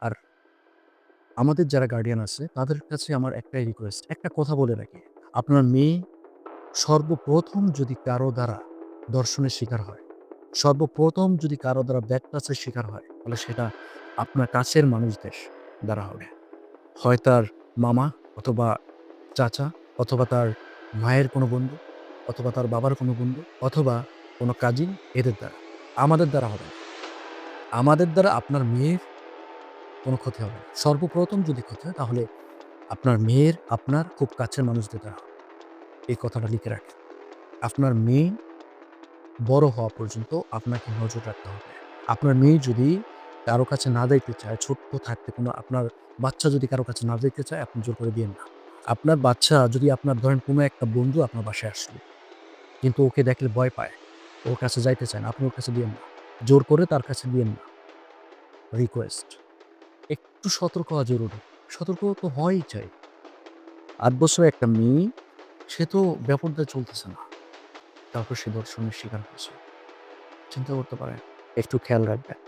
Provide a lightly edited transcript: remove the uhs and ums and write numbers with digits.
আর আমাদের যারা গার্ডিয়ান আছে তাদের কাছে আমার একটাই রিকোয়েস্ট, একটা কথা বলে রাখি। আপনার মেয়ে সর্বপ্রথম যদি কারো দ্বারা ধর্ষণের শিকার হয়, সর্বপ্রথম যদি কারো দ্বারা ব্যাড টাচের শিকার হয়, তাহলে সেটা আপনার কাছের মানুষদের দ্বারা হবে। হয় তার মামা অথবা চাচা অথবা তার মায়ের কোনো বন্ধু অথবা তার বাবার কোনো বন্ধু অথবা কোনো কাজিন, এদের দ্বারা। আমাদের দ্বারা হবে না। আমাদের দ্বারা আপনার মেয়ের কোনো ক্ষতি হবে না। সর্বপ্রথম যদি ক্ষতি হয় তাহলে আপনার মেয়ের আপনার খুব কাছের মানুষদের দ্বারা হবে। এই কথাটা লিখে রাখেন। আপনার মেয়ে বড় হওয়া পর্যন্ত আপনাকে নজর রাখতে হবে। আপনার মেয়ে যদি কারো কাছে না যাইতে চায়, ছোট্ট থাকতে কোনো আপনার বাচ্চা যদি কারো কাছে না যাইতে চায়, আপনি জোর করে দিয়েন না। আপনার বাচ্চা যদি আপনার ধরেন কোনো একটা বন্ধু আপনার বাসায় আসলো, কিন্তু ওকে দেখলে ভয় পায়, ওর কাছে যাইতে চায় না, আপনি ওর কাছে দিয়েন না। জোর করে তার কাছে দিয়েন না। রিকোয়েস্ট। একটু সতর্ক হওয়া জরুরি। সতর্ক তো হওয়াই চাই। ৮ বছরের একটা মেয়ে, সে তো বেপরদায় চলতেছে না। তারপর সে ধর্ষণের শিকার হয়েছে। চিন্তা করতে পারেন। একটু খেয়াল রাখবেন।